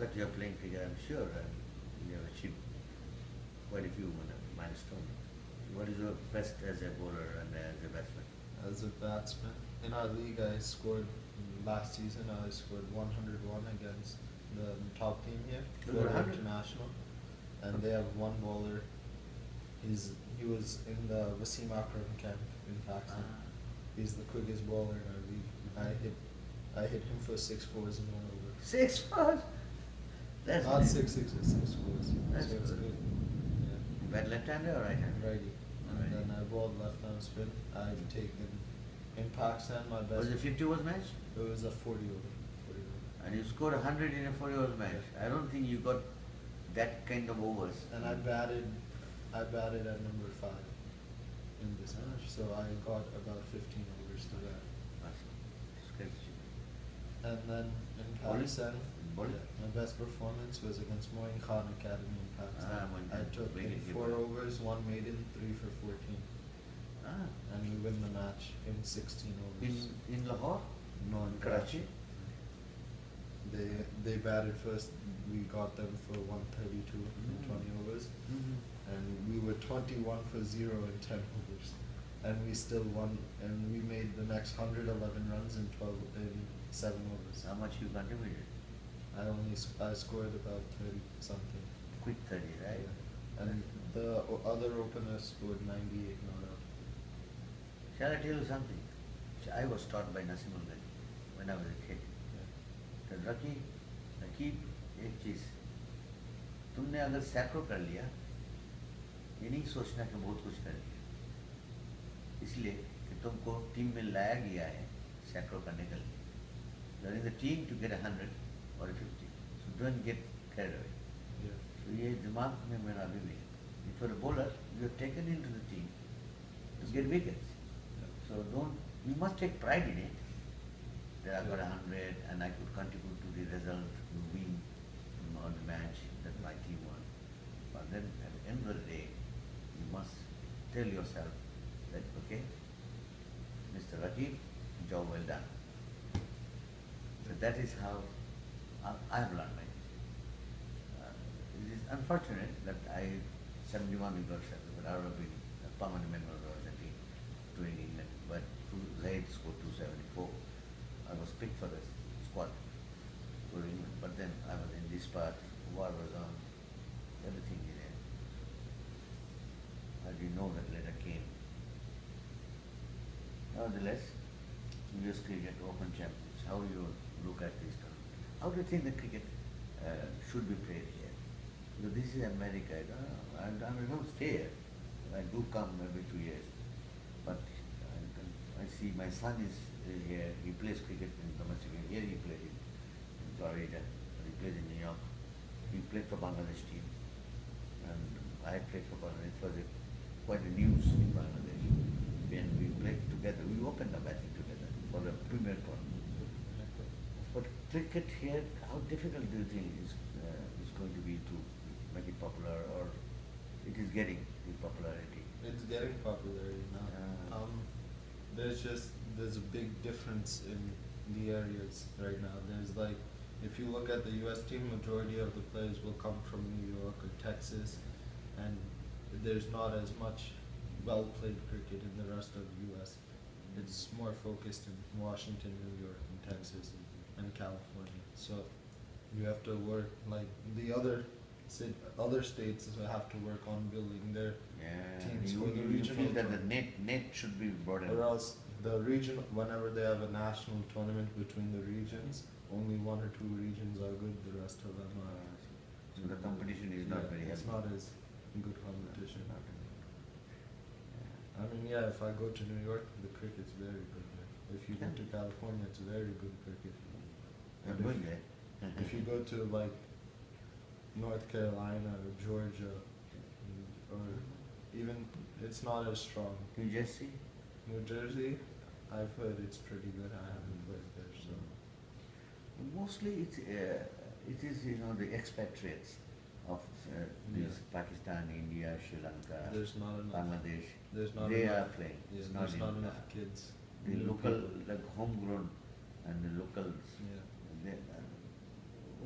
that you are playing cricket, I'm sure you have achieved quite a few milestones. What is your best as a bowler and as a batsman? As a batsman, in our league, I scored last season. I scored 101 against the top team here, You got Florida 100? International, and they have one bowler. He was in the Wasim Akram camp in Pakistan. Ah. He's the quickest bowler in our league. I hit him for 6 4s in 1 over. 6 4? That's Not good. 6 6s, 6 4s. That's So it's good. good. Yeah. Bad left-hander or right-hander? Righty. And Righty. then I bowled left arm spin. I've taken in Pakistan my best. Was it 50 overs match? It was a 40 over. 40 over. And you scored 100 in a 40 overs match. I don't think you got that kind of overs. And I batted at number 5 in this match. So I got about 15 overs to that. Sketchy. And then in Bowling? Pakistan, Bowling? my best performance was against Moin Khan Academy in Pakistan. Moin I Khan, took very in good 4 bowler. overs, 1 maiden, 3 for 14. Ah. And we win the match in 16 overs. In Lahore? No, in Karachi? They batted first. We got them for 132 in 20 overs. And we were 21 for 0 in 10 overs. And we still won, and we made the next 111 runs in 7 overs. How much you contributed? I scored about 30 something. Quick 30, right? Yeah. And the other opener scored 98 not out. Shall I tell you something? I was taught by Nasimul Ghani when I was a kid. Yeah. तो रकीब एक चीज़ तुमने अगर सैकड़ों कर लिया ये नहीं सोचना कि बहुत कुछ कर लिया इसलिए कि तुमको टीम में लाया गया है सैकड़ों करने के लिए you're in the team to get 100 or 50 so don't get carried away Yeah. तो ये दिमाग में मेरा अभी भी है if you're a bowler you're taken into the team to get wickets so you must take pride in it that I got 100 and I could contribute to the result, to win the match that my team won. But then at the end of the day, you must tell yourself that, okay, Mr. Rakib, job well done. So that is how I have learned my it is unfortunate that 71 we got selected, but I would have been a permanent member of the team to England, but Zaid scored 274. I was picked for the squad for England, but then I was in this part, war was on, everything is there. I didn't know that later came. Nevertheless, US Cricket Open Champions, how do you look at this tournament? How do you think the cricket should be played here? Because this is America, I don't stay here. I do come every 2 years, but I see my son is here, he plays cricket in domestic, here he played in Florida, he plays in New York, he played for Bangladesh team, and I played for Bangladesh. It was quite a news in Bangladesh. When we played together, we opened up I think together for the premier tournament. But cricket here, how difficult do you think is going to be to make it popular, or it is getting the popularity? It's getting popularity now. There's a big difference in the areas right now. There's like, if you look at the US team, majority of the players will come from New York or Texas, and there's not as much well-played cricket in the rest of the US. It's more focused in Washington, New York, and Texas, and California. So you have to work like the other states have to work on building their teams for the You regional feel that the tournament. net should be broadened. Or else the region, whenever they have a national tournament between the regions, only 1 or 2 regions are good, the rest of them are. So the competition is not very It's healthy. not as good competition. I mean, yeah, if I go to New York, the cricket's very good there. If you go to California, it's very good cricket. I'm And going there. if you go to like North Carolina or Georgia, or even, it's not as strong. New Jersey? New Jersey, I've heard it's pretty good. I haven't played there, so. Mostly it is the expatriates of these Pakistan, India, Sri Lanka, There's not enough. Bangladesh. There's not They enough. are playing. Yeah, It's there's not in, enough kids. The New local, people. like homegrown, and the locals. Yeah. They,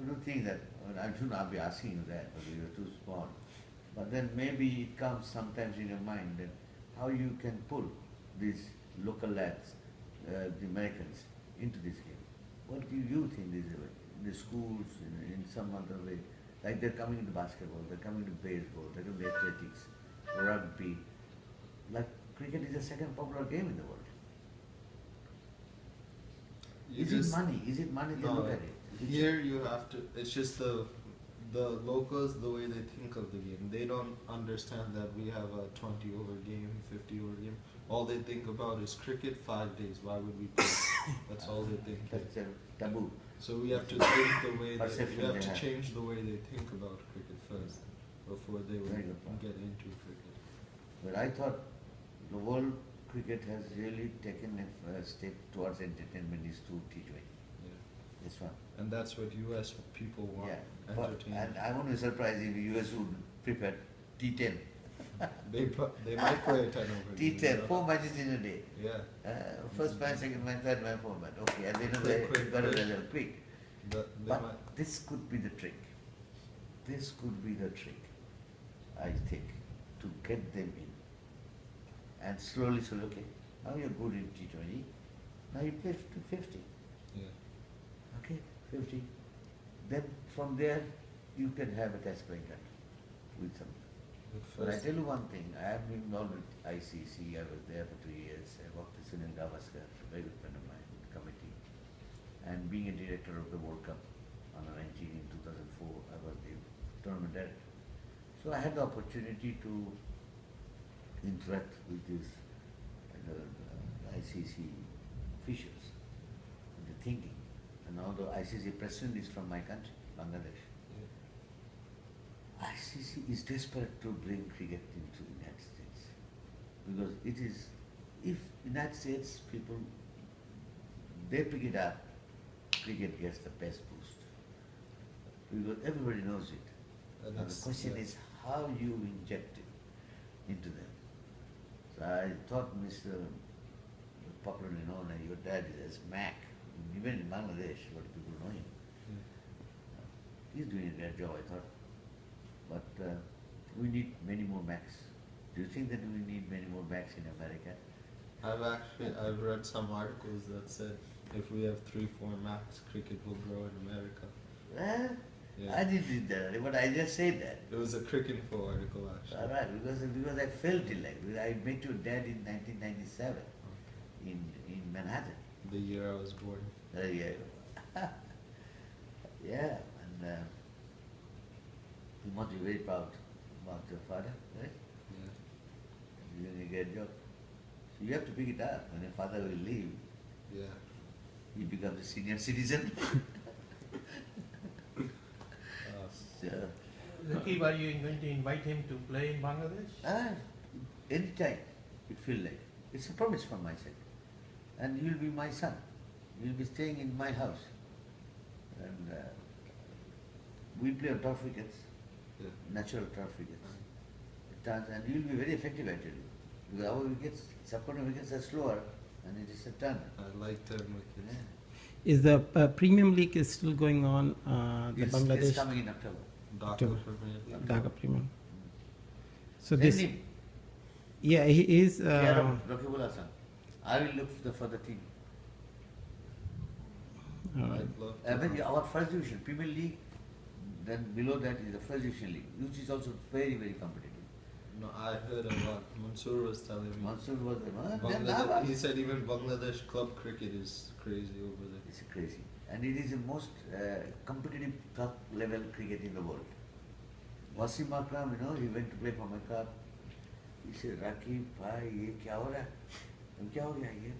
I don't think that, I should not be asking you that, because you're too small. But then maybe it comes sometimes in your mind that how you can pull these local lads, the Americans, into this game. What do you think is the way? The schools, in some other way, like they're coming into basketball, they're coming to baseball, they're coming to athletics, rugby. Like cricket is the second popular game in the world. You Is just, it money? Is it money? They no, look at it. here you have to. It's just the locals, the way they think of the game. They don't understand that we have a 20 over game, 50 over game. All they think about is cricket 5 days. Why would we play? That's all they think. That's a taboo. So we have to think the way they, Perception we have they to have. change the way they think about cricket first before they Very would good point. get into cricket. But I thought the world cricket has really taken a step towards entertainment is through T20. Yeah. This one. And that's what US people want. Yeah. But, Entertainment. and I won't be surprised if the US would prepare T10. They might play 10 over. T10, 4 matches in a day. Yeah. First match, second match, third match, fourth match. Okay, and then Quick, they quick, got a quick. result quick. They But might. this could be the trick. This could be the trick, I think, to get them in. And slowly, okay, now you're good in T20, now you play to 50. Yeah. Okay, 50. Then from there, you can have a test playing country with some. But I First, tell you one thing, I have been involved with ICC, I was there for 2 years, I worked with Sunil Gavaskar, a very good friend of mine, with the committee. And being a director of the World Cup under 19 in 2004, I was the tournament director. So I had the opportunity to interact with these ICC officials, the thinking. And now the ICC president is from my country, Bangladesh. ICC is desperate to bring cricket into the United States because it is, if United States people, they pick it up, cricket gets the best boost because everybody knows it. and Now the it's- question yeah. is how you inject it into them. So I thought Mr. popularly known as your dad is as Mac, even in Bangladesh, a lot of people know him. He's doing a great job, I thought. But we need many more Macs. Do you think that we need many more Macs in America? I've read some articles that said if we have 3-4 max, cricket will grow in America. I didn't read that, but I just said that. It was a cricket info article actually. All right, because I felt it like because I met your dad in 1997 in Manhattan. The year I was born. Yeah, yeah, and you must be very proud about your father, right? Yeah. You're doing a great job. So you have to pick it up. When your father will leave, Yeah. he becomes a senior citizen. So, Rakib, are you going to invite him to play in Bangladesh? anytime it feels like. It's a promise from my side. And you'll be my son. You'll be staying in my house. And we'll play on turf wickets, Yeah. natural turf wickets. And you'll be very effective at it. Because our wickets, subcontinental wickets are slower and it is a turn. I like turn wickets. Yeah. Is the Premium League is still going on? The It's Bangladesh coming in October. Dhaka October. Premier League. Dhaka Premium. So Send this, him. yeah, he is. Care of Roquibul Hassan. I will look for the team. I'd love to. I mean, our first division, Premier League, then below that is the first division league, which is also very, very competitive. No, I heard a lot. Mansoor was telling me. Mansoor was the one. Bangladesh, he said even Bangladesh club cricket is crazy over there. It's crazy. And it is the most competitive top level cricket in the world. Wasim Akram, he went to play for my club. He said, Rakib, bhai, ye kya ho raha hai? Kya ho gaya ye?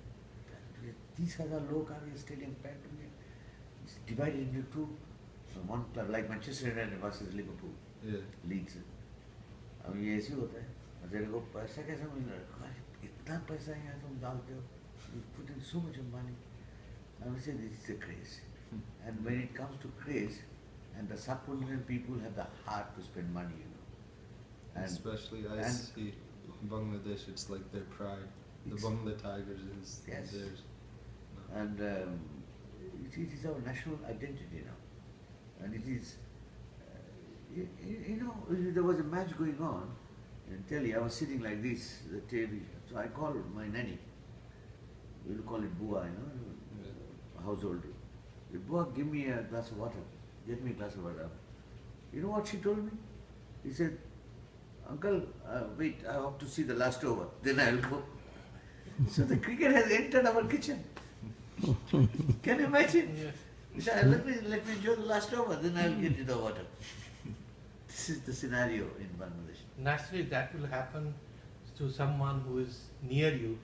30,000 लोग आ रहे stadium packed में. It's divided into two. So one club like Manchester United versus Liverpool Yeah. leagues. अब ये ऐसे होता है. और तेरे को पैसा कैसे मिल रहा है? इतना पैसा यहाँ तुम डालते हो. You put in so much of money. I would say this is a craze. And when it comes to craze, and the subcontinent people have the heart to spend money, And Especially I and- see Bangladesh, it's like their pride. The It's- Bangla Tigers is Yes. theirs. And it is our national identity now. And it is, you know, there was a match going on in Delhi. I was sitting like this, the table. So I called my nanny. We'll call it Bua, you know, household. Bua, give me a glass of water. Get me a glass of water. You know what she told me? He said, Uncle, wait, I have to see the last over. Then I will go. So the cricket has entered our kitchen. Can you imagine? Yes. He said, let me enjoy the last over, then I will get you the water. This is the scenario in Bangladesh. Naturally, that will happen to someone who is near you.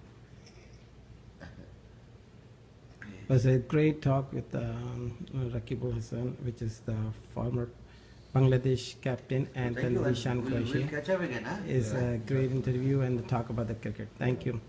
It was a great talk with Roquibul Hassan, which is the former Bangladesh captain, and Thank you, and Zishawn we'll Qureshi. catch up again, huh? It's a great interview and talk about the cricket. Thank you.